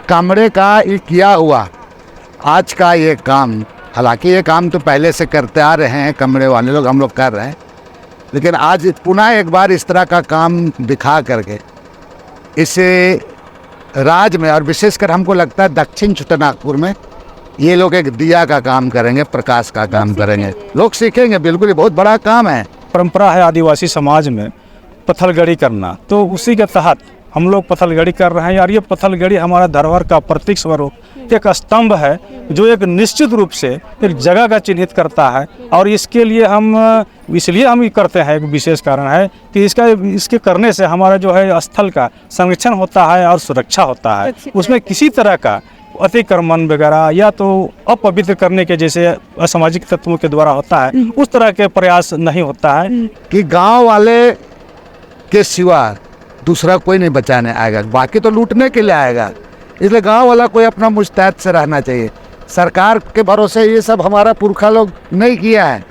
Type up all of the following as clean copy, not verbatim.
कामड़े का ये किया हुआ आज का ये काम, हालांकि ये काम तो पहले से करते आ रहे हैं कामड़े वाले लोग, हम लोग कर रहे हैं, लेकिन आज पुनः एक बार इस तरह का काम दिखा करके इसे राज्य में और विशेषकर हमको लगता है दक्षिण छोटानागपुर में ये लोग एक दिया का काम करेंगे, प्रकाश का काम करेंगे, लोग सीखेंगे। बिल्कुल, ये बहुत बड़ा काम है। परंपरा है आदिवासी समाज में पत्थलगड़ी करना, तो उसी के तहत हम लोग पत्थलगड़ी कर रहे हैं। और ये पत्थलगड़ी हमारा धरोहर का प्रतीक स्वरूप एक स्तंभ है जो एक निश्चित रूप से एक जगह का चिन्हित करता है। और इसके लिए इसलिए हम ये करते हैं, एक विशेष कारण है कि इसके करने से हमारा जो है स्थल का संरक्षण होता है और सुरक्षा होता है। उसमें किसी तरह का अतिक्रमण वगैरह या तो अपवित्र करने के जैसे असामाजिक तत्वों के द्वारा होता है, उस तरह के प्रयास नहीं होता है कि गांव वाले के सिवा दूसरा कोई नहीं बचाने आएगा, बाकी तो लूटने के लिए आएगा। इसलिए गांव वाला कोई अपना मुस्तैद से रहना चाहिए। सरकार के भरोसे ये सब हमारा पुरखा लोग नहीं किया है,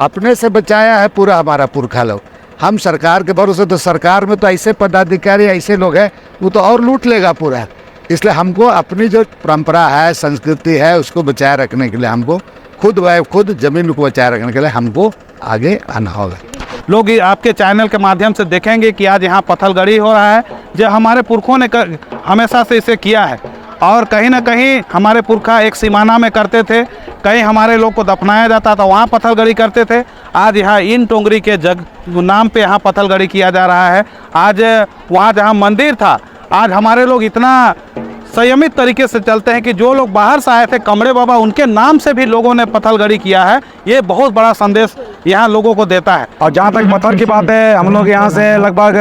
अपने से बचाया है पूरा हमारा पुरखा लोग। हम सरकार के भरोसे, तो सरकार में तो ऐसे पदाधिकारी ऐसे लोग हैं वो तो और लूट लेगा पूरा। इसलिए हमको अपनी जो परंपरा है, संस्कृति है, उसको बचाए रखने के लिए हमको खुद ज़मीन को बचाए रखने के लिए हमको आगे आना होगा। लोग आपके चैनल के माध्यम से देखेंगे कि आज यहाँ पत्थलगड़ी हो रहा है, जो हमारे पुरखों ने हमेशा से इसे किया है। और कहीं ना कहीं हमारे पुरखा एक सीमाना में करते थे, कहीं हमारे लोग को दफनाया जाता था वहाँ पत्थलगड़ी करते थे। आज यहाँ इन टोंगरी के नाम पे यहाँ पत्थलगड़ी किया जा रहा है। आज वहाँ जहाँ मंदिर था, आज हमारे लोग इतना संयमित तरीके से चलते हैं कि जो लोग बाहर से आए थे कामड़े बाबा, उनके नाम से भी लोगों ने पत्थलगड़ी किया है। ये बहुत बड़ा संदेश यहाँ लोगों को देता है। और जहाँ तक पत्थर की बात है, हम लोग यहाँ से लगभग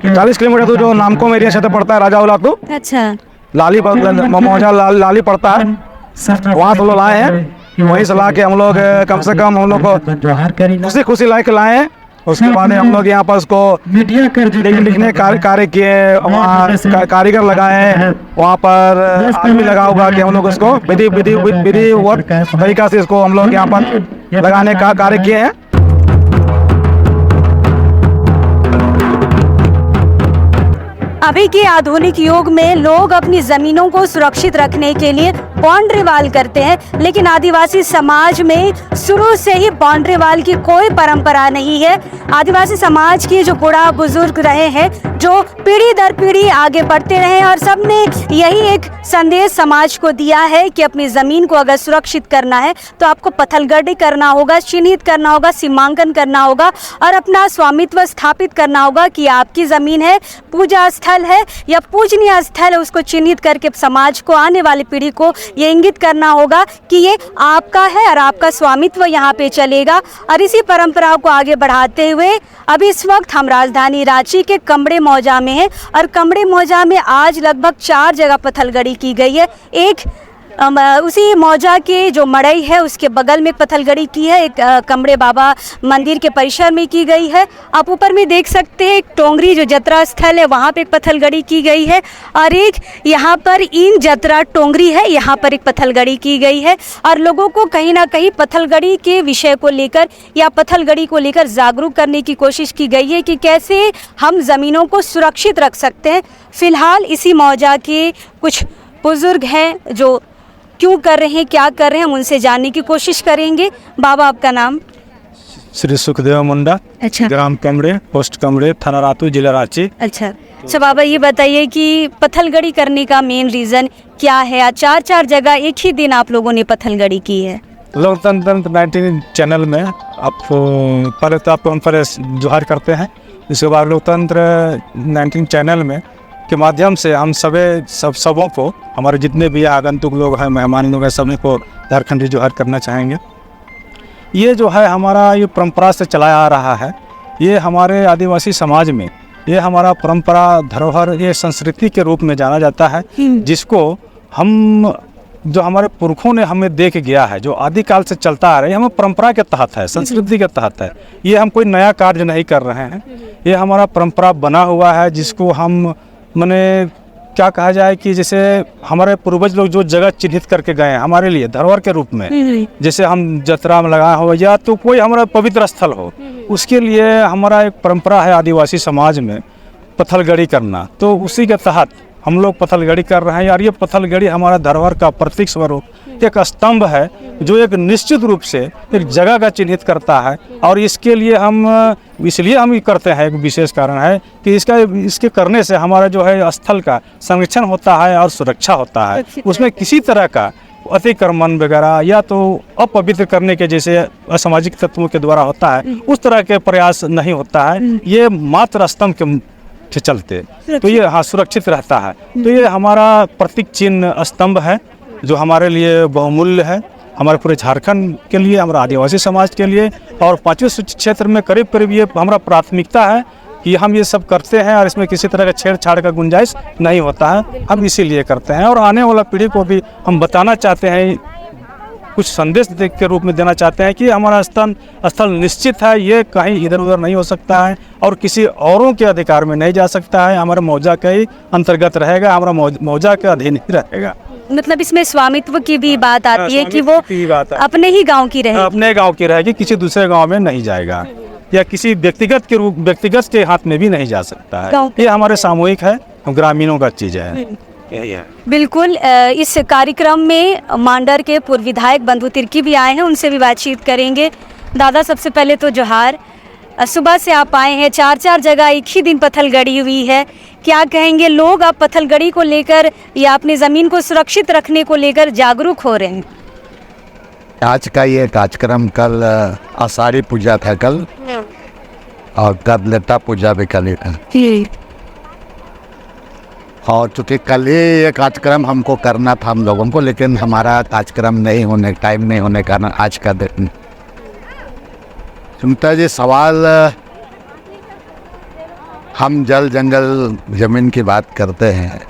40 किलोमीटर दूर जो नामकोम एरिया क्षेत्र पड़ता है, राजा उलातू, अच्छा, लाली मौजा लाली पड़ता है, वहाँ से लोग लाए हैं। वहीं से ला के हम लोग कम से कम हम लोग को खुशी ला के लाए हैं। उसके बाद हम लोग यहाँ पर उसको लिखने कार्य किए, वहाँ कारीगर लगाए हैं, वहाँ पर आदमी लगा हुआ कि हम लोग उसको विधिवत तरीका से इसको हम लोग यहाँ पर लगाने का कार्य किए हैं। अभी के आधुनिक युग में लोग अपनी जमीनों को सुरक्षित रखने के लिए बाउंड्री वाल करते हैं, लेकिन आदिवासी समाज में शुरू से ही बाउंड्री वाल की कोई परंपरा नहीं है। आदिवासी समाज के जो बूढ़ा बुजुर्ग रहे हैं, जो पीढ़ी दर पीढ़ी आगे बढ़ते रहे, और सबने यही एक संदेश समाज को दिया है कि अपनी ज़मीन को अगर सुरक्षित करना है तो आपको पत्थलगड़ी करना होगा, चिन्हित करना होगा, सीमांकन करना होगा और अपना स्वामित्व स्थापित करना होगा कि आपकी ज़मीन है, पूजा स्थल है या पूजनीय स्थल है, उसको चिन्हित करके समाज को, आने वाली पीढ़ी को ये इंगित करना होगा कि ये आपका है और आपका स्वामित्व यहाँ पे चलेगा। और इसी परंपरा को आगे बढ़ाते हुए अभी इस वक्त हम राजधानी रांची के कामड़े मौजा में हैं और कामड़े मौजा में आज लगभग 4 जगह पत्थलगड़ी की गई है। एक उसी मौजा के जो मड़ई है उसके बगल में पत्थलगड़ी की है, एक कामड़े बाबा मंदिर के परिसर में की गई है। आप ऊपर में देख सकते हैं एक टोंगरी जो जतरा स्थल है, वहाँ पे एक पत्थलगड़ी की गई है और एक यहाँ पर इन जतरा टोंगरी है, यहाँ पर एक पत्थलगड़ी की गई है। और लोगों को कहीं ना कहीं पत्थलगड़ी के विषय को लेकर या पत्थलगड़ी को लेकर जागरूक करने की कोशिश की गई है कि कैसे हम ज़मीनों को सुरक्षित रख सकते हैं। फ़िलहाल इसी मौजा के कुछ बुज़ुर्ग हैं जो क्यों कर रहे हैं, क्या कर रहे हैं, हम उनसे जानने की कोशिश करेंगे। बाबा, आपका नाम? श्री सुखदेव मुंडा। अच्छा, ग्राम कामड़े, पोस्ट कामड़े, थाना रातू, जिला रांची। अच्छा बाबा, ये बताइए कि पत्थलगड़ी करने का मेन रीज़न क्या है? आज 4 जगह एक ही दिन आप लोगों ने पत्थलगड़ी की है। लोकतंत्र 19 चैनल में आप पहले तो आप कॉन्फ्रेंस जोहार करते हैं, इसके बाद लोकतंत्र 19 चैनल में के माध्यम से हम सबों को, हमारे जितने भी आगंतुक लोग हैं, मेहमान लोग हैं, सभी को झारखंडी जोहार करना चाहेंगे। ये जो है हमारा ये परंपरा से चलाया आ रहा है, ये हमारे आदिवासी समाज में ये हमारा परंपरा, धरोहर, ये संस्कृति के रूप में जाना जाता है, जिसको हम जो हमारे पुरखों ने हमें दे के गया है, जो आदिकाल से चलता आ रहा है, हमें परंपरा के तहत है, संस्कृति के तहत है। ये हम कोई नया कार्य नहीं कर रहे हैं, ये हमारा परंपरा बना हुआ है, जिसको हम मैंने क्या कहा जाए कि जैसे हमारे पूर्वज लोग जो जगह चिन्हित करके गए हैं हमारे लिए धरोहर के रूप में, जैसे हम जतरा में लगाया हो या तो कोई हमारा पवित्र स्थल हो, उसके लिए हमारा एक परंपरा है आदिवासी समाज में पत्थलगड़ी करना। तो उसी के तहत हम लोग पत्थलगड़ी कर रहे हैं। और ये पत्थलगड़ी हमारा धरोहर का प्रतीक स्वरूप एक स्तंभ है जो एक निश्चित रूप से एक जगह का चिन्हित करता है। और इसके लिए इसलिए हम ये करते हैं, एक विशेष कारण है कि इसके करने से हमारा जो है स्थल का संरक्षण होता है और सुरक्षा होता है। उसमें किसी तरह का अतिक्रमण वगैरह या तो अपवित्र करने के जैसे असामाजिक तत्वों के द्वारा होता है, उस तरह के प्रयास नहीं होता है। ये मात्र स्तंभ के चलते तो ये सुरक्षित रहता है। तो ये हमारा प्रतीक चिन्ह स्तंभ है जो हमारे लिए बहुमूल्य है, हमारे पूरे झारखंड के लिए, हमारे आदिवासी समाज के लिए। और 5वें सूची क्षेत्र में करीब करीब ये हमारा प्राथमिकता है कि हम ये सब करते हैं और इसमें किसी तरह का छेड़छाड़ का गुंजाइश नहीं होता है। हम इसीलिए करते हैं और आने वाला पीढ़ी को भी हम बताना चाहते हैं, कुछ संदेश के रूप में देना चाहते हैं कि हमारा स्थल निश्चित है, ये कहीं इधर उधर नहीं हो सकता है और किसी औरों के अधिकार में नहीं जा सकता है। हमारे मौजा के ही अंतर्गत रहेगा, हमारा मौजा के अधीन ही रहेगा। मतलब इसमें स्वामित्व की भी बात आती है कि वो अपने ही गांव की रहेगी, अपने गांव की रहेगी, किसी दूसरे गांव में नहीं जाएगा या किसी व्यक्तिगत के हाथ में भी नहीं जा सकता है। ये हमारे सामूहिक है, ग्रामीणों का चीज है। बिल्कुल। इस कार्यक्रम में मांडर के पूर्व विधायक बंधु तिर्की भी आए हैं, उनसे भी बातचीत करेंगे। दादा, सबसे पहले तो जोहार। सुबह से आप आए हैं, 4 जगह एक ही दिन पत्थलगड़ी हुई है, क्या कहेंगे? लोग अब पत्थलगड़ी को लेकर या अपनी ज़मीन को सुरक्षित रखने को लेकर जागरूक हो रहे हैं। आज का ये कार्यक्रम कल आषाढ़ी पूजा था कल, और कल लता पूजा भी कल ही था। और चूँकि कल ही ये कार्यक्रम हमको करना था हम लोगों को, लेकिन हमारा कार्यक्रम नहीं होने, टाइम नहीं होने के कारण आज का दिन। सुनता जी सवाल, हम जल जंगल ज़मीन की बात करते हैं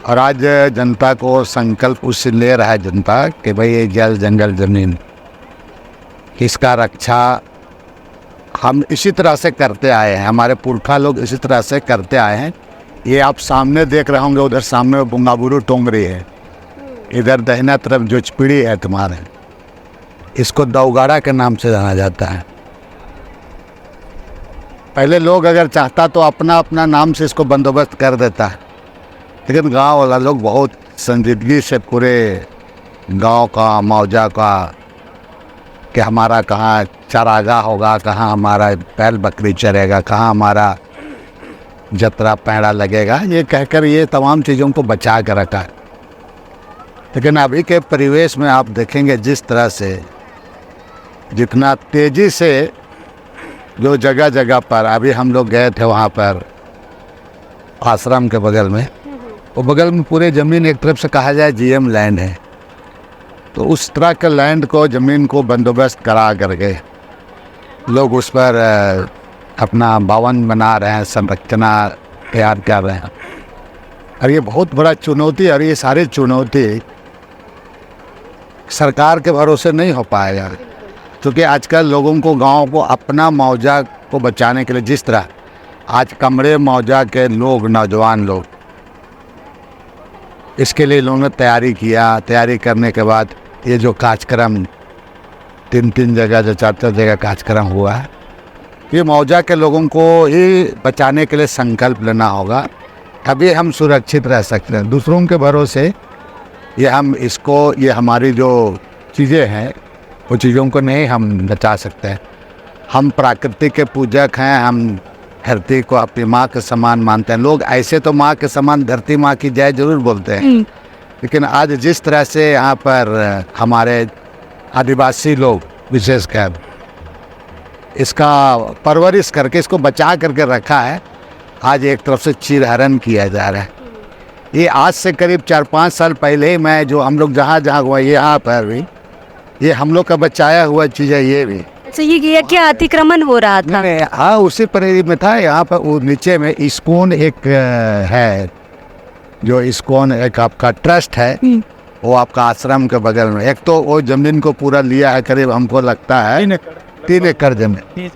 और आज जनता को संकल्प उससे ले रहा है जनता कि भाई ये जल जंगल ज़मीन इसका रक्षा हम इसी तरह से करते आए हैं, हमारे पुरखा लोग इसी तरह से करते आए हैं। ये आप सामने देख रहे होंगे, उधर सामने बुंगाबुरु टोंगरी है, इधर दहिना तरफ जो चिपड़ी है तुम्हारे, इसको दौगाड़ा के नाम से जाना जाता है। पहले लोग अगर चाहता तो अपना अपना नाम से इसको बंदोबस्त कर देता है, लेकिन गांव वाला लोग बहुत संजीदगी से पूरे गांव का मौजा का कि हमारा कहाँ चरागाह होगा, कहाँ हमारा बैल बकरी चरेगा, कहाँ हमारा जतरा पैड़ा लगेगा, ये कहकर ये तमाम चीज़ों को बचा कर रखा है। लेकिन अभी के परिवेश में आप देखेंगे जिस तरह से जितना तेज़ी से जो जगह जगह पर, अभी हम लोग गए थे वहाँ पर आश्रम के बगल में, वो बगल में पूरे ज़मीन एक तरफ से कहा जाए जीएम लैंड है, तो उस तरह के लैंड को, ज़मीन को बंदोबस्त करा करके लोग उस पर अपना भवन बना रहे हैं, संरचना तैयार कर रहे हैं। और ये बहुत बड़ा चुनौती, और ये सारी चुनौती सरकार के भरोसे नहीं हो पाएगा, क्योंकि आजकल लोगों को, गांव को अपना मौजा को बचाने के लिए, जिस तरह आज कमरे मौजा के लोग, नौजवान लोग, इसके लिए लोगों ने तैयारी किया। तैयारी करने के बाद ये जो कार्यक्रम 3 जगह, जो 4 जगह कार्यक्रम हुआ है, ये मौजा के लोगों को ही बचाने के लिए संकल्प लेना होगा, तभी हम सुरक्षित रह सकते हैं। दूसरों के भरोसे ये हम इसको, ये हमारी जो चीज़ें हैं वो चीज़ों को नहीं हम बचा सकते हैं। हम प्रकृति के पूजक हैं, हम धरती को अपनी माँ के समान मानते हैं। लोग ऐसे तो माँ के समान धरती माँ की जय जरूर बोलते हैं, लेकिन आज जिस तरह से यहाँ पर हमारे आदिवासी लोग विशेषकर इसका परवरिश करके, इसको बचा करके रखा है, आज एक तरफ से चीरहरण किया जा रहा है। ये आज से करीब 4-5 साल पहले ही मैं, जो हम लोग जहाँ जहाँ हुआ, यहाँ पर भी ये हम लोग का बचाया हुआ चीज़ है। ये भी तो ये क्या अतिक्रमण हो रहा था? हाँ, उसी परेरी में था। यहाँ पर वो नीचे में इस्कॉन एक है, जो इस्कॉन एक आपका ट्रस्ट है, वो आपका आश्रम के बगल में। एक तो वो ज़मीन को पूरा लिया है, करीब हमको लगता है 3 एकड़ ज़मीन।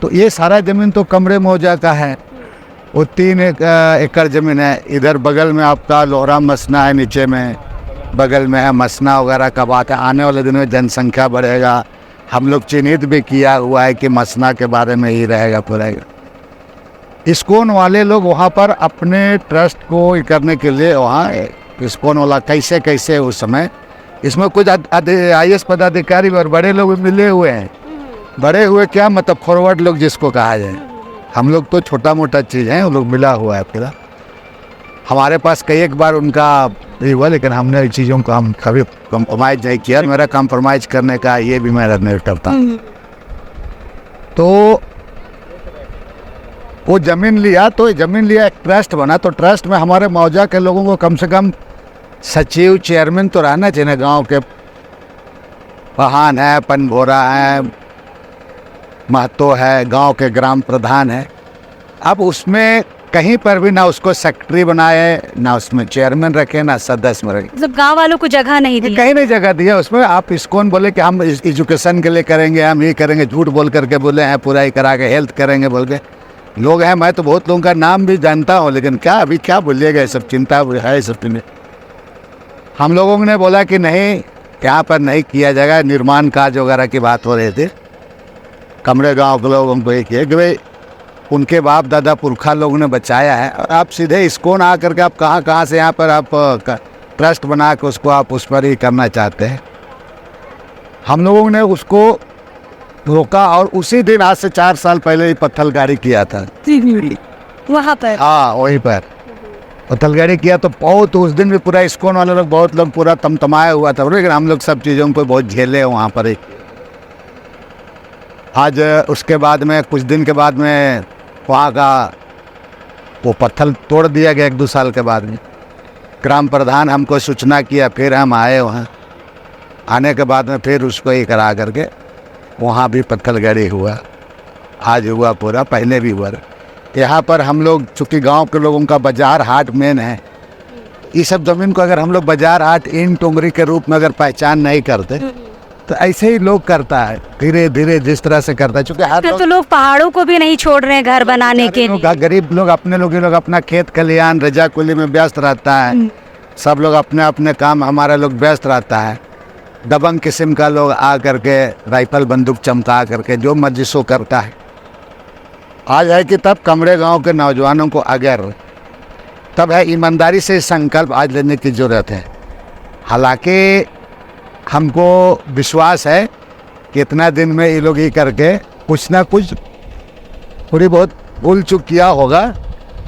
तो ये सारा ज़मीन तो कमरे मौजा का है, वो 3 एकड़ ज़मीन है। इधर बगल में आपका लोहरा मसना है, नीचे में बगल में है मसना वगैरह का बात है। आने वाले दिनों में जनसंख्या बढ़ेगा, हम लोग चिन्हित भी किया हुआ है कि मसना के बारे में ही रहेगा पूरा। इस्कॉन वाले लोग वहाँ पर अपने ट्रस्ट को करने के लिए वहाँ इस्कॉन वाला कैसे कैसे उस समय इसमें कुछ IAS पदाधिकारी और बड़े लोग मिले हुए हैं। बड़े हुए क्या मतलब फॉरवर्ड लोग जिसको कहा जाए, हम लोग तो छोटा मोटा चीज़ है, वो लोग मिला हुआ है पूरा। हमारे पास कई एक बार उनका ये हुआ, लेकिन हमने इन चीज़ों को हम कभी कम्प्रोमाइज़ नहीं किया। मेरा कम्प्रोमाइज़ करने का ये भी मैं नहीं करता। तो वो ज़मीन लिया, तो ज़मीन लिया, एक ट्रस्ट बना, तो ट्रस्ट में हमारे मौजा के लोगों को कम से कम सचिव चेयरमैन तो रहना चाहिए। गांव के पहान है, पनभोरा है, महतो है, गांव के ग्राम प्रधान है। अब उसमें कहीं पर भी ना उसको सेक्रेटरी बनाए, ना उसमें चेयरमैन रखे, ना सदस्य में रखे। मतलब गांव वालों को जगह नहीं दी। कहीं नहीं जगह दिया उसमें। आप इस्कॉन बोले कि हम एजुकेशन के लिए करेंगे, हम ये करेंगे, झूठ बोल करके बोले हैं, पूरा ही करा के हेल्थ करेंगे बोल के लोग हैं। मैं तो बहुत लोगों का नाम भी जानता हूँ, लेकिन क्या अभी क्या बोलिएगा, ये सब चिंता है। सब चिंता हम लोगों ने बोला कि नहीं, यहाँ पर नहीं किया जाएगा। निर्माण कार्य वगैरह की बात हो रही थी। कमरे गांव के लोगों को ये किया कि भाई उनके बाप दादा पुरखा लोगों ने बचाया है, और आप सीधे इस्कॉन आ करके आप कहाँ से यहाँ पर आप ट्रस्ट बना के उसको आप उस पर ही करना चाहते हैं। हम लोगों ने उसको रोका, और उसी दिन आज से 4 साल पहले ही पत्थलगाड़ी किया था वहाँ पर। हाँ, वहीं पर पत्थलगाड़ी किया। तो बहुत उस दिन भी पूरा इस्कॉन वाले लोग, बहुत लोग पूरा तमतमाया हुआ था, लेकिन हम लोग सब चीज़ों को बहुत झेले वहाँ पर ही। आज उसके बाद में कुछ दिन के बाद में वहाँ का वो पत्थर तोड़ दिया गया 1-2 साल के बाद में। ग्राम प्रधान हमको सूचना किया, फिर हम आए वहाँ। आने के बाद में फिर उसको ही करा करके वहाँ भी पत्थलगाड़ी हुआ। आज हुआ पूरा, पहले भी हुआ। यहाँ पर हम लोग चूँकि गांव के लोगों का बाजार हाट मेन है, इस सब ज़मीन को अगर हम लोग बाजार हाट इन टोंगरी के रूप में अगर पहचान नहीं करते तो ऐसे ही लोग करता है, धीरे धीरे जिस तरह से करता है। चूँकि हर तो लोग पहाड़ों को भी नहीं छोड़ रहे हैं घर बनाने के लिए। गरीब लोग अपने लोग अपना खेत खलिहान रजा कुली में व्यस्त रहता है। सब लोग अपने अपने काम, हमारा लोग व्यस्त रहता है। दबंग किस्म का लोग आ करके राइफल बंदूक चमका करके जो मर्जी सो करता है। आज है कि तब कमरे गांव के नौजवानों को अगर तब है ईमानदारी से संकल्प आज लेने की ज़रूरत है। हालांकि हमको विश्वास है कि इतना दिन में ये लोग ही करके कुछ ना कुछ थोड़ी बहुत भूल चूक किया होगा,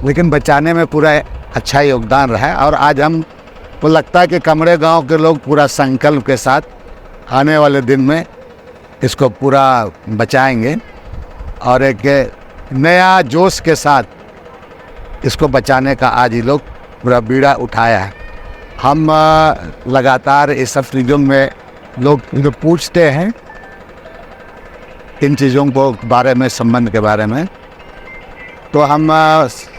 लेकिन बचाने में पूरा अच्छा योगदान रहा है। और आज हमको लगता है कि कमरे गांव के लोग पूरा संकल्प के साथ आने वाले दिन में इसको पूरा बचाएंगे, और एक नया जोश के साथ इसको बचाने का आज ये लोग पूरा बीड़ा उठाया है। हम लगातार इस सब चीज़ों में लोग जो पूछते हैं इन चीज़ों को बारे में, संबंध के बारे में, तो हम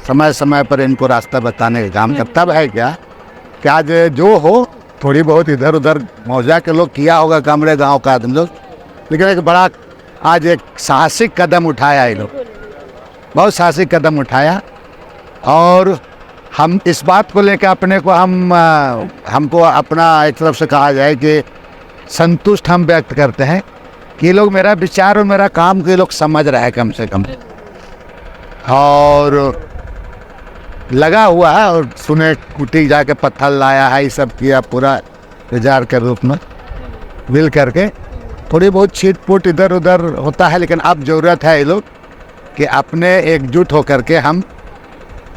समय समय पर इनको रास्ता बताने का काम करता है। क्या कि आज जो हो थोड़ी बहुत इधर उधर मौजा के लोग किया होगा, कमरे गांव का आदमी लोग, लेकिन एक बड़ा आज एक साहसिक कदम उठाया ये लोग, बहुत साहसिक कदम उठाया। और हम इस बात को लेकर अपने को हमको अपना एक तरफ से कहा जाए कि संतुष्ट हम व्यक्त करते हैं कि ये लोग मेरा विचार और मेरा काम के लोग समझ रहे हैं कम से कम, और लगा हुआ है। और सुने कुटी जाके पत्थर लाया है, ये सब किया पूरा विचार के रूप में मिल करके। थोड़ी बहुत छीट-फूट इधर उधर होता है, लेकिन अब ज़रूरत है ये लोग कि अपने एकजुट होकर के हम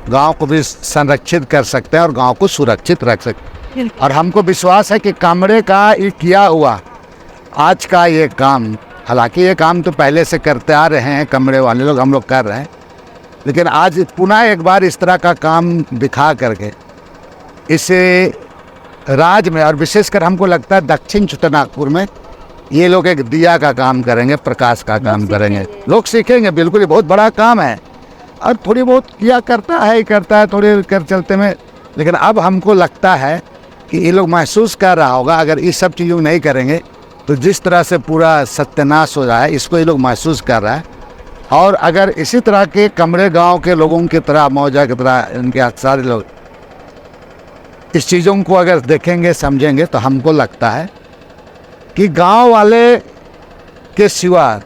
गांव को भी संरक्षित कर सकते हैं और गांव को सुरक्षित रख सकते हैं। और हमको विश्वास है कि कमरे का ये किया हुआ आज का ये काम, हालांकि ये काम तो पहले से करते आ रहे हैं, कमरे वाले लोग हम लोग कर रहे हैं, लेकिन आज पुनः एक बार इस तरह का काम दिखा करके इसे राज्य में, और विशेषकर हमको लगता है दक्षिण छोटानागपुर में ये लोग एक दिया का काम करेंगे, प्रकाश का काम करेंगे। लोग सीखेंगे, बिल्कुल ये बहुत बड़ा काम है। और थोड़ी बहुत किया करता है थोड़ी कर चलते में, लेकिन अब हमको लगता है कि ये लोग महसूस कर रहा होगा अगर इस सब चीज़ों नहीं करेंगे तो जिस तरह से पूरा सत्यानाश हो रहा है, इसको ये लोग महसूस कर रहा है। और अगर इसी तरह के कमरे गांव के लोगों की तरह, मौजा की तरह इनके सारे लोग इस चीज़ों को अगर देखेंगे समझेंगे तो हमको लगता है कि गांव वाले के सिवा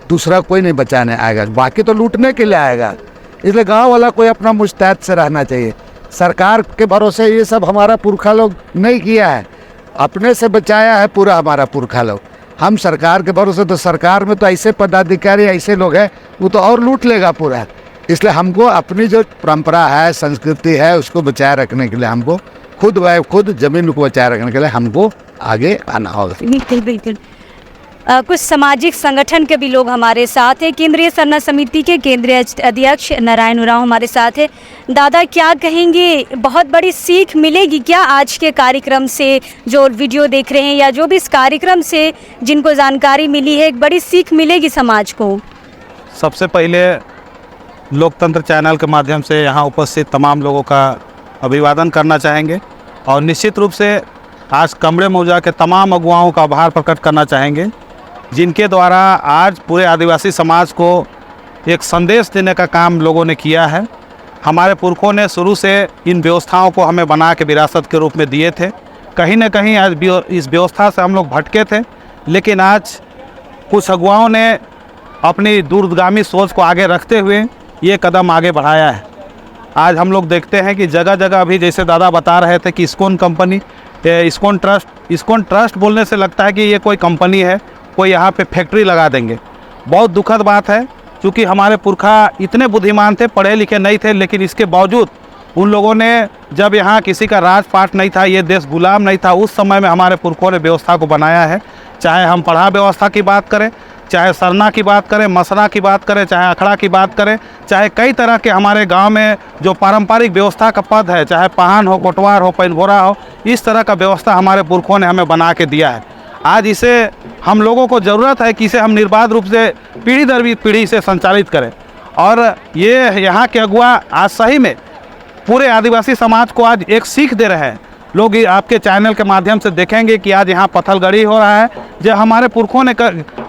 दूसरा कोई नहीं बचाने आएगा। बाकी तो लूटने के लिए आएगा, इसलिए गांव वाला कोई अपना मुस्तैद से रहना चाहिए। सरकार के भरोसे ये सब हमारा पुरखा लोग नहीं किया है, अपने से बचाया है पूरा हमारा पुरखा लोग। हम सरकार के भरोसे, तो सरकार में तो ऐसे पदाधिकारी ऐसे लोग हैं वो तो और लूट लेगा पूरा। इसलिए हमको अपनी जो परंपरा है, संस्कृति है, उसको बचाए रखने के लिए हमको खुद ज़मीन को बचाए रखने के लिए हमको आगे आना होगा। बिल्कुल बिल्कुल। कुछ सामाजिक संगठन के भी लोग हमारे साथ हैं। केंद्रीय सरना समिति के केंद्रीय अध्यक्ष नारायण उरांव हमारे साथ हैं। दादा, क्या कहेंगे, बहुत बड़ी सीख मिलेगी क्या आज के कार्यक्रम से? जो वीडियो देख रहे हैं या जो भी इस कार्यक्रम से जिनको जानकारी मिली है, एक बड़ी सीख मिलेगी समाज को? सबसे पहले लोकतंत्र चैनल के माध्यम से यहाँ उपस्थित तमाम लोगों का अभिवादन करना चाहेंगे और निश्चित रूप से आज कमरे मौजा के तमाम अगुवाओं का आभार प्रकट करना चाहेंगे, जिनके द्वारा आज पूरे आदिवासी समाज को एक संदेश देने का काम लोगों ने किया है। हमारे पुरखों ने शुरू से इन व्यवस्थाओं को हमें बना के विरासत के रूप में दिए थे। कहीं न कहीं आज इस व्यवस्था से हम लोग भटके थे, लेकिन आज कुछ अगुवाओं ने अपनी दूरगामी सोच को आगे रखते हुए ये कदम आगे बढ़ाया है। आज हम लोग देखते हैं कि जगह जगह अभी, जैसे दादा बता रहे थे कि इस्कॉन कंपनी, इस्कॉन ट्रस्ट बोलने से लगता है कि ये कोई कंपनी है, कोई यहाँ पे फैक्ट्री लगा देंगे। बहुत दुखद बात है, क्योंकि हमारे पुरखा इतने बुद्धिमान थे, पढ़े लिखे नहीं थे, लेकिन इसके बावजूद उन लोगों ने, जब यहाँ किसी का राजपाट नहीं था, ये देश गुलाम नहीं था, उस समय में हमारे पुरखों ने व्यवस्था को बनाया है। चाहे हम पढ़ा व्यवस्था की बात करें, चाहे सरना की बात करें, मसना की बात करें, चाहे अखड़ा की बात करें, चाहे कई तरह के हमारे गांव में जो पारंपरिक व्यवस्था का पद है, चाहे पहान हो, कोटवार हो, पैनभोरा हो, इस तरह का व्यवस्था हमारे पुरखों ने हमें बना के दिया है। आज इसे हम लोगों को ज़रूरत है कि इसे हम निर्बाध रूप से पीढ़ी दर पीढ़ी से संचालित करें। और ये यहाँ के अगुआ आज सही में पूरे आदिवासी समाज को आज एक सीख दे रहे हैं। लोग आपके चैनल के माध्यम से देखेंगे कि आज यहाँ पत्थलगड़ी हो रहा है, जो हमारे पुरखों ने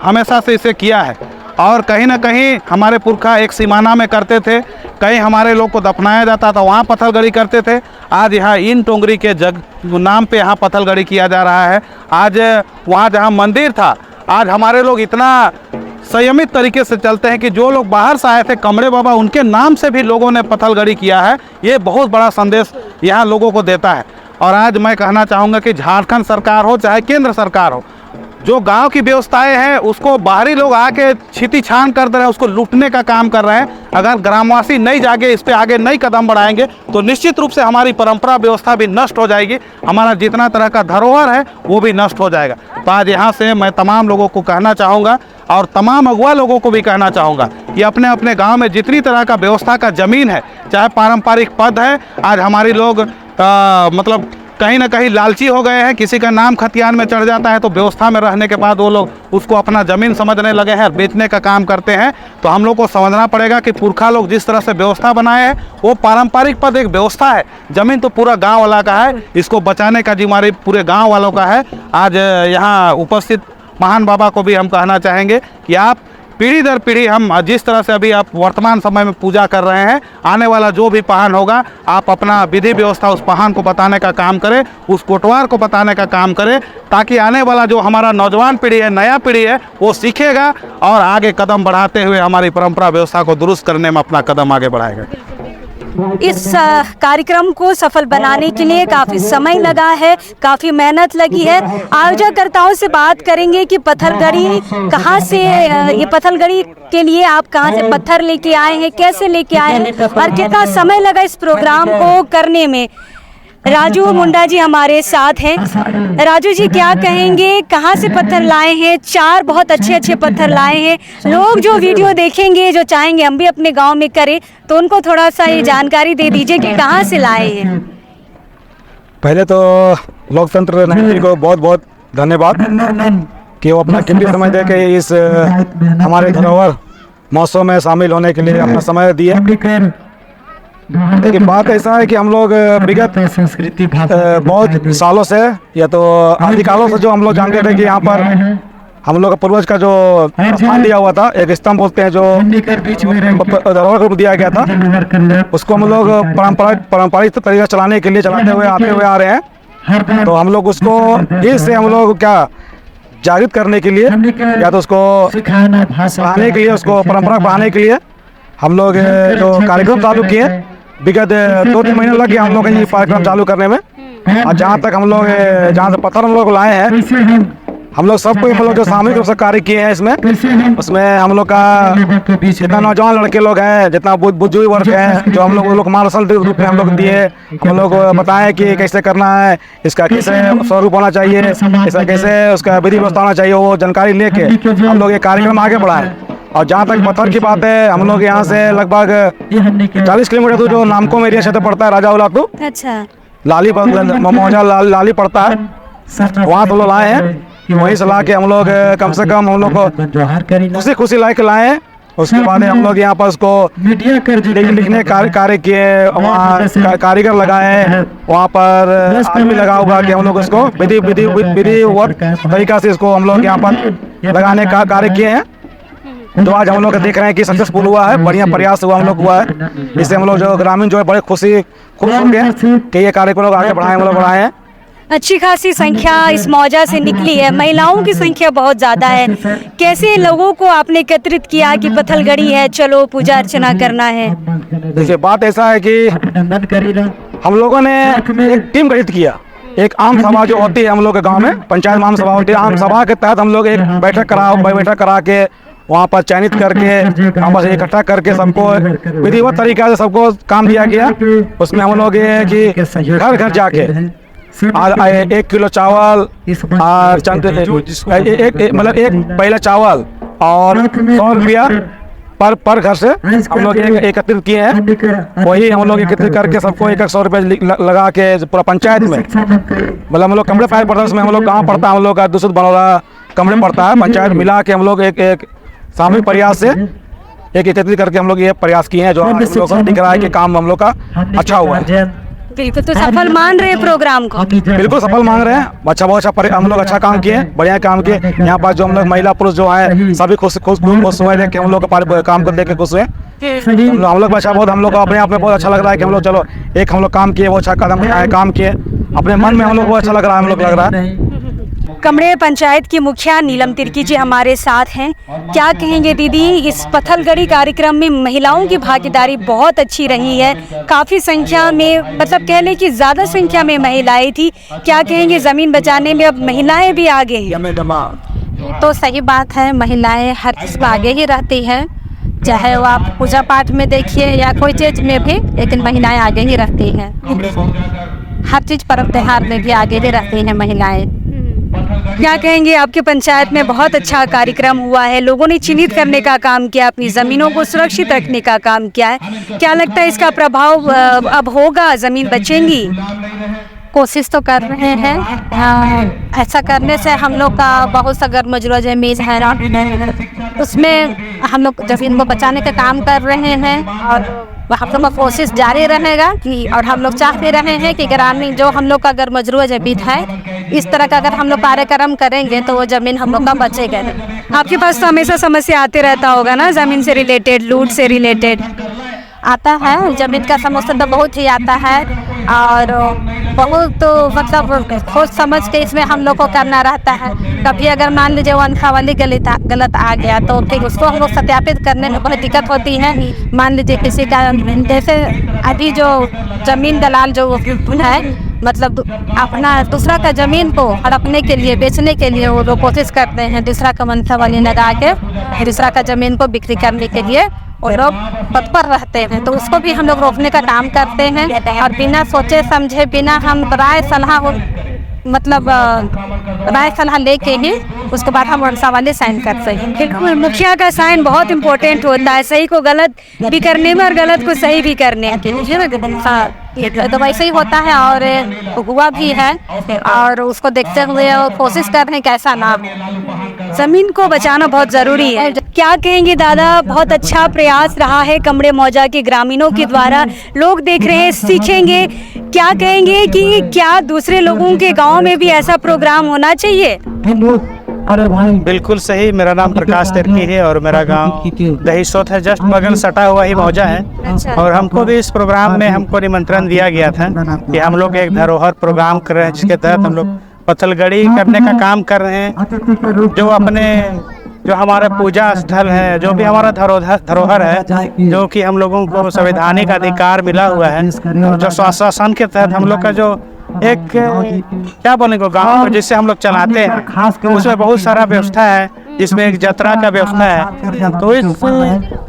हमेशा से इसे किया है। और कहीं ना कहीं हमारे पुरखा एक सीमाना में करते थे, कहीं हमारे लोग को दफनाया जाता था, वहाँ पत्थलगड़ी करते थे। आज यहाँ इन टोंगरी के नाम पे यहाँ पत्थलगड़ी किया जा रहा है। आज वहाँ जहाँ मंदिर था, आज हमारे लोग इतना संयमित तरीके से चलते हैं कि जो लोग बाहर से आए थे, कमरे बाबा, उनके नाम से भी लोगों ने पत्थलगड़ी किया है। ये बहुत बड़ा संदेश यहाँ लोगों को देता है। और आज मैं कहना चाहूँगा कि झारखंड सरकार हो चाहे केंद्र सरकार हो, जो गांव की व्यवस्थाएं हैं उसको बाहरी लोग आके छीती छान कर दे रहे हैं, उसको लूटने का काम कर रहे हैं। अगर ग्रामवासी नहीं जागे, इस पे आगे नई कदम बढ़ाएंगे, तो निश्चित रूप से हमारी परंपरा व्यवस्था भी नष्ट हो जाएगी, हमारा जितना तरह का धरोहर है वो भी नष्ट हो जाएगा। तो आज यहाँ से मैं तमाम लोगों को कहना चाहूँगा और तमाम अगुआ लोगों को भी कहना चाहूँगा कि अपने अपने गाँव में जितनी तरह का व्यवस्था का ज़मीन है, चाहे पारंपरिक पद है, आज हमारी लोग मतलब कहीं ना कहीं लालची हो गए हैं। किसी का नाम खतियान में चढ़ जाता है तो व्यवस्था में रहने के बाद वो लोग उसको अपना ज़मीन समझने लगे हैं, बेचने का काम करते हैं। तो हम लोग को समझना पड़ेगा कि पुरखा लोग जिस तरह से व्यवस्था बनाए हैं, वो पारंपरिक पद एक व्यवस्था है, ज़मीन तो पूरा गांव वाला का है, इसको बचाने का जिम्मेदारी पूरे गांव वालों का है। आज यहाँ उपस्थित महान बाबा को भी हम कहना चाहेंगे कि आप पीढ़ी दर पीढ़ी, हम जिस तरह से अभी आप वर्तमान समय में पूजा कर रहे हैं, आने वाला जो भी पहान होगा, आप अपना विधि व्यवस्था उस पहान को बताने का काम करें, उस कोटवार को बताने का काम करें, ताकि आने वाला जो हमारा नौजवान पीढ़ी है, नया पीढ़ी है, वो सीखेगा और आगे कदम बढ़ाते हुए हमारी परंपरा व्यवस्था को दुरुस्त करने में अपना कदम आगे बढ़ाएगा। इस कार्यक्रम को सफल बनाने के लिए काफ़ी समय लगा है, काफ़ी मेहनत लगी है। आयोजकर्ताओं से बात करेंगे कि पत्थलगड़ी कहाँ से, ये पत्थलगड़ी के लिए आप कहाँ से पत्थर लेके आए हैं, कैसे लेके आए हैं और कितना समय लगा इस प्रोग्राम को करने में। राजू मुंडा जी हमारे साथ हैं। राजू जी, क्या कहेंगे, कहाँ से पत्थर लाए हैं? 4 बहुत अच्छे अच्छे पत्थर लाए हैं। लोग जो वीडियो देखेंगे, जो चाहेंगे हम भी अपने गांव में करें, तो उनको थोड़ा सा ये जानकारी दे दीजिए कि कहाँ से लाए हैं। पहले तो लोकतंत्र नायक को बहुत बहुत धन्यवाद कि वो अपना कीमती समय दे के इस हमारे धरोहर महोत्सव में शामिल होने के लिए अपना समय दिए। लेकिन बात ऐसा है कि हम लोग विगत संस्कृति बहुत सालों से, या तो आदिकालों से जो हम लोग जानते थे कि यहाँ पर हम लोग का पूर्वज का जो स्थान दिया हुआ था, एक स्तंभ बोलते हैं, जो धरोहर रूप दिया गया था, उसको हम लोग पारंपरिक तरीका चलाने के लिए चलाते हुए आते हुए आ रहे हैं। तो हम लोग उसको इससे हम लोग क्या जागृत करने के लिए, या तो उसको सिखाने के लिए, उसको परंपरा बढ़ाने के लिए हम लोग जो कार्यक्रम चालू किए विगत 2-3 महीने लग गया हम लोग ये कार्यक्रम चालू करने में। और जहाँ तक हम लोग जहाँ से पत्थर हम लोग लाए हैं, हम लोग सब कोई हम लोग जो सामूहिक रूप से कार्य किए हैं इसमें, उसमें हम लोग का जितना नौजवान लड़के लोग हैं, जितना बुजुर्ग वर्ग हैं, जो हम लोग मार्शल रूप में हम लोग दिए, हम लोग बताएं कि कैसे करना है, इसका कैसे स्वरूप होना चाहिए, इसका कैसे उसका विधि व्यवस्था होना चाहिए, वो जानकारी लेके हम लोग ये कार्यक्रम आगे बढ़ाएं। और जहाँ तक पत्थर की बात है, हम लोग यहाँ से लगभग 40 किलोमीटर दूर जो नामको एरिया क्षेत्र पड़ता है, राजा उलातू अच्छा, लाली मौजा लाली पड़ता है, वहाँ तो लोग लाए हैं। वहीं से ला के हम लोग कम से कम हम लोग को खुशी ला के लाए हैं। उसके बाद हम लोग यहाँ पर उसको लिखने कार्य किए, वहाँ कारीगर लगाए, वहाँ पर आदमी लगा हुआ कि हम लोग उसको विधि तरीका से इसको हम लोग यहाँ पर लगाने का कार्य किए हैं। तो आज हम लोग देख रहे हैं कि सक्सेसफुल हुआ है, बढ़िया प्रयास हुआ हम लोग हुआ है। इससे हम लोग जो ग्रामीण जो है बड़े खुश हो गए कि ये कार्य को लोग आगे बढ़ाए, हम लोग बढ़ाए हैं। अच्छी खासी संख्या इस मौजा से निकली है, महिलाओं की संख्या बहुत ज़्यादा है। कैसे लोगों को आपने एकत्रित किया कि पत्थलगड़ी है, चलो पूजा अर्चना करना है? देखिए बात ऐसा है कि हम लोगों ने एक टीम गठित किया। एक आम सभा जो होती है हम लोग के गांव में, पंचायत आम सभा होती है, आम सभा के तहत हम लोग एक बैठक करा के वहाँ पर चयनित करके वहाँ पर इकट्ठा करके सबको विधिवत तरीका से सबको काम दिया गया। उसमें हम लोग ये कि घर घर जाके 1 किलो चावल और मतलब एक पहला चावल और 100 रुपया पर घर से हम लोग एकत्रित किए हैं। वही हम लोग एकत्रित करके सबको 100 रुपये लगा के पूरा पंचायत में, मतलब हम लोग कमरे फायर पड़ता है, उसमें हम लोग गाँव पड़ता है, हम लोग का दूसरा बनौरा कमरे पड़ता है, पंचायत मिला के हम लोग एक सामूहिक प्रयास से एकत्रित करके हम लोग ये प्रयास किए हैं, जो हम लोग को दिख रहा है कि काम हम लोग का अच्छा हुआ है। बिल्कुल, तो सफल मान रहे हैं प्रोग्राम को? बिल्कुल सफल मान रहे हैं। बहुत अच्छा हम लोग अच्छा काम किए, बढ़िया काम किए। यहाँ पर जो हम लोग महिला पुरुष जो है सभी खुश हुए देख के, हम लोग का काम को देख के खुश हुए। हम लोग अच्छा बहुत हम लोग को अपने आप में बहुत अच्छा लग रहा है कि हम लोग चलो एक हम लोग काम किए, वो अच्छा कदम उठाए, काम किए, अपने मन में हम लोग को अच्छा लग रहा है, हम लोग लग रहा है। कमरे पंचायत की मुखिया नीलम तिर्की जी हमारे साथ हैं। क्या कहेंगे दीदी, इस पत्थलगड़ी कार्यक्रम में महिलाओं की भागीदारी बहुत अच्छी रही है, काफ़ी संख्या में, मतलब कह लें कि ज़्यादा संख्या में महिलाएं थी। क्या कहेंगे, ज़मीन बचाने में अब महिलाएं भी आगे हैं? तो सही बात है, महिलाएं हर चीज़ में आगे ही रहती हैं, चाहे वो आप पूजा पाठ में देखिए या कोई चीज़ में भी, लेकिन महिलाएं आगे ही रहती हैं। हर चीज़ पर्व त्योहार में भी आगे ही रहती हैं महिलाएं। क्या कहेंगे, आपके पंचायत में बहुत अच्छा कार्यक्रम हुआ है, लोगों ने चिन्हित करने का काम किया, अपनी ज़मीनों को सुरक्षित रखने का काम किया है। क्या लगता है इसका प्रभाव अब होगा, ज़मीन बचेंगी? कोशिश तो कर रहे हैं। ऐसा करने से हम लोग का बहुत सा गर्म मजरूह ज़मीन है ना, उसमें हम लोग ज़मीन को बचाने का काम कर रहे हैं और हम लोग का कोशिश जारी रहेगा कि, और हम लोग चाहते रहे हैं कि ग्रामीण जो हम लोग का गर्म मजरूह ज़मीन है, इस तरह का अगर हम लोग कार्यक्रम करेंगे तो वो ज़मीन हम लोग का बचेगा। आपके पास तो हमेशा समस्या आते रहता होगा ना, ज़मीन से रिलेटेड, लूट से रिलेटेड? आता है, ज़मीन का समस्या तो बहुत ही आता है और बहुत तो मतलब सोच समझ के इसमें हम लोग को करना रहता है। कभी अगर मान लीजिए वो अंशावली गलत आ गया तो फिर उसको हम लोग सत्यापित करने में बहुत दिक्कत होती है। मान लीजिए किसी का, जैसे अभी जो ज़मीन दलाल जो है, मतलब अपना दूसरा का ज़मीन को हड़पने के लिए, बेचने के लिए वो लोग कोशिश करते हैं, दूसरा का मंशावली लगा के दूसरा का ज़मीन को बिक्री करने के लिए और लोग तत्पर रहते हैं। तो उसको भी हम लोग रोकने का काम करते हैं और बिना सोचे समझे, बिना हम राय सलाह लेके ही उसके बाद हम वंशावली साइन करते हैं। बिल्कुल, मुखिया का साइन बहुत इम्पोर्टेंट होता है, सही को गलत भी करने में और गलत को सही भी करने में। तो वैसे ही होता है और हुआ भी है और उसको देखते हुए कोशिश कर रहे हैं कैसा ना। ज़मीन को बचाना बहुत ज़रूरी है। क्या कहेंगे दादा, बहुत अच्छा प्रयास रहा है कमरे मौजा के ग्रामीणों के द्वारा, लोग देख रहे हैं, सीखेंगे। क्या कहेंगे कि क्या दूसरे लोगों के गांव में भी ऐसा प्रोग्राम होना चाहिए? बिल्कुल सही। मेरा नाम प्रकाश तिर्की है और मेरा गांव दहीसोत है, जस्ट बगल सटा हुआ ही मौजा है। और हमको भी इस प्रोग्राम में हमको निमंत्रण दिया गया था कि हम लोग एक धरोहर प्रोग्राम कर रहे हैं, जिसके तहत हम लोग पत्थलगड़ी करने का काम कर रहे हैं। जो अपने जो हमारा पूजा स्थल है, जो भी हमारा धरोहर है, जो कि हम लोगों को संवैधानिक अधिकार मिला हुआ है, जो शासन के तहत हम लोग का जो एक क्या बोलेंगे गाँव जिससे हम लोग चलाते हैं, उसमें बहुत सारा व्यवस्था है, जिसमें एक यात्रा का व्यवस्था है। तो इस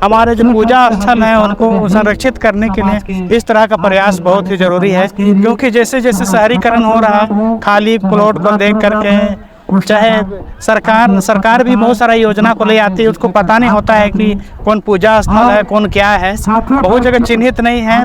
हमारे जो पूजा स्थल हैं उनको संरक्षित करने के लिए इस तरह का प्रयास बहुत ही जरूरी है, क्योंकि जैसे जैसे शहरीकरण हो रहा है, खाली प्लॉट को देख करके चाहे सरकार भी बहुत सारा योजना को ले आती है, उसको पता नहीं होता है कि कौन पूजा स्थल है, कौन क्या है, बहुत जगह चिन्हित नहीं है,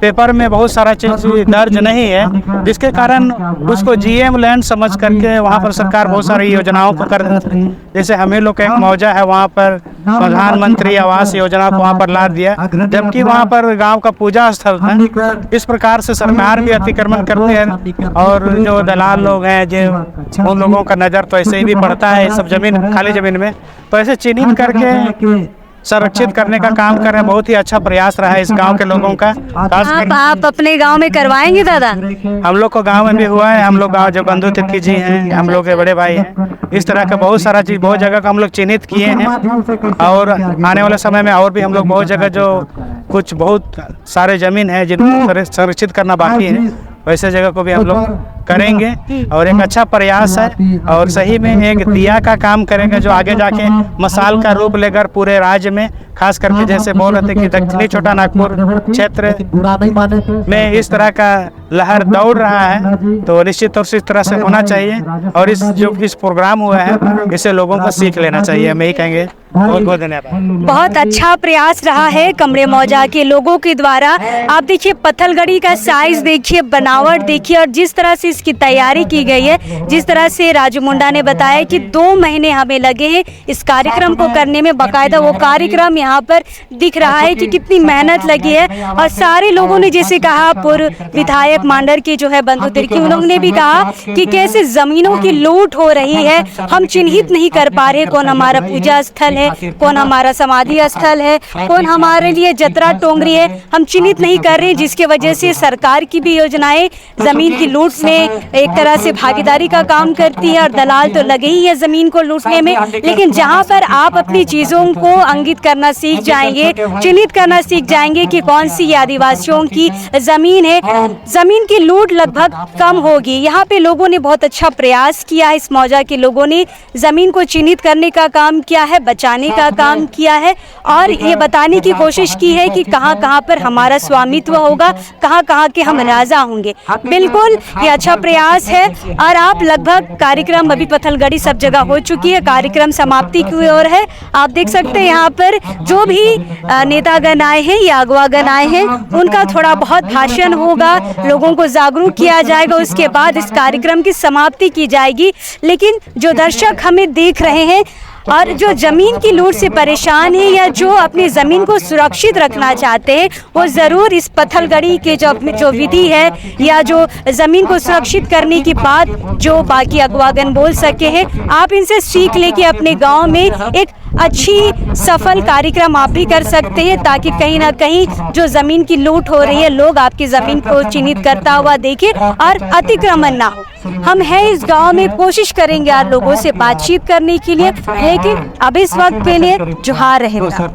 पेपर में बहुत सारा चीज दर्ज नहीं है, जिसके कारण उसको जीएम लैंड समझ करके वहाँ पर सरकार बहुत सारी योजनाओं को कर देती है। जैसे हमें लोग एक मौजा है, वहाँ पर प्रधानमंत्री आवास योजना को वहाँ पर ला दिया, जबकि वहाँ पर गाँव का पूजा स्थल था। इस प्रकार से सरकार भी अतिक्रमण करती है, और जो दलाल लोग हैं जो उन लोगों का नज़र तो ऐसे ही भी पड़ता है सब जमीन, खाली जमीन में, तो ऐसे चिन्हित करके संरक्षित करने का काम कर रहे हैं। बहुत ही अच्छा प्रयास रहा है इस गांव के लोगों का। आप अपने गांव में करवाएंगे दादा? हम लोग को गांव में भी हुआ है, हम लोग गाँव जो बंधु तिर्की जी हैं, हम लोग के बड़े भाई हैं, इस तरह का बहुत सारा चीज़ बहुत जगह का हम लोग चिन्हित किए हैं, और आने वाले समय में और भी हम लोग बहुत जगह जो कुछ बहुत सारे जमीन है जिनको संरक्षित करना बाकी है, वैसे जगह को भी हम लोग करेंगे। और एक अच्छा प्रयास है, और सही में एक दिया का काम करेंगे जो आगे जाके मसाल का रूप लेकर पूरे राज्य में, खास करके जैसे बोल रहे थे कि दक्षिणी छोटा नागपुर क्षेत्र में इस तरह का लहर दौड़ रहा है, तो निश्चित तौर से इस तरह से होना चाहिए। और इस प्रोग्राम हुआ है, इसे लोगों को सीख लेना चाहिए, हम यही कहेंगे। बहुत बहुत धन्यवाद। बहुत अच्छा प्रयास रहा है कमरे मौजा के लोगों के द्वारा। आप देखिए पत्थलगड़ी का साइज देखिए, बनावट देखिए, और जिस तरह से इसकी तैयारी की गई है, जिस तरह से राजू मुंडा ने बताया कि 2 महीने हमें लगे हैं इस कार्यक्रम को करने में। बाकायदा वो कार्यक्रम यहाँ पर दिख रहा है कि कितनी मेहनत लगी है। और सारे लोगों ने जैसे कहा, पूर्व विधायक मांडर के जो है बंधु तिर्की, उन्होंने भी कहा कि कैसे जमीनों की लूट हो रही है, हम चिन्हित नहीं कर पा रहे कौन हमारा पूजा स्थल है, कौन हमारा समाधि स्थल है, कौन हमारे लिए जतरा टोंगरी है, हम चिन्हित नहीं कर रहे, जिसके वजह से सरकार की भी योजनाएं जमीन की लूट में एक तरह से भागीदारी का काम करती है, और दलाल तो लगे ही है जमीन को लूटने में। लेकिन जहां पर आप अपनी चीजों को अंकित करना सीख जाएंगे, चिन्हित करना सीख जाएंगे कि कौन सी आदिवासियों की जमीन है, जमीन की लूट लगभग कम होगी। यहाँ पे लोगों ने बहुत अच्छा प्रयास किया है, इस मौजा के लोगों ने जमीन को चिन्हित करने का काम किया है, बचाने का काम किया है, और ये बताने की कोशिश की है कि कहाँ कहाँ पर हमारा स्वामित्व होगा, कहाँ कहाँ के हम राजा होंगे। बिल्कुल ये अच्छा प्रयास है। और आप लगभग कार्यक्रम अभी पत्थलगड़ी सब जगह हो चुकी है, कार्यक्रम समाप्ति की ओर है। आप देख सकते हैं यहाँ पर जो भी नेतागण आए हैं या अगवागण आए हैं, उनका थोड़ा बहुत भाषण होगा, लोगों को जागरूक किया जाएगा, उसके बाद इस कार्यक्रम की समाप्ति की जाएगी। लेकिन जो दर्शक हमें देख रहे हैं और जो ज़मीन की लूट से परेशान है या जो अपनी ज़मीन को सुरक्षित रखना चाहते हैं, वो ज़रूर इस पत्थलगड़ी के जो विधि है या जो ज़मीन को सुरक्षित करने की बात जो बाकी अगवागण बोल सके हैं, आप इनसे सीख लेके अपने गांव में एक अच्छी सफल कार्यक्रम आप भी कर सकते हैं, ताकि कहीं ना कहीं जो ज़मीन की लूट हो रही है, लोग आपकी ज़मीन को चिन्हित करता हुआ देखें और अतिक्रमण ना हो। हम हैं इस गांव में, कोशिश करेंगे आप लोगों से बातचीत करने के लिए, लेकिन अब इस वक्त के लिए जोहार रहेगा।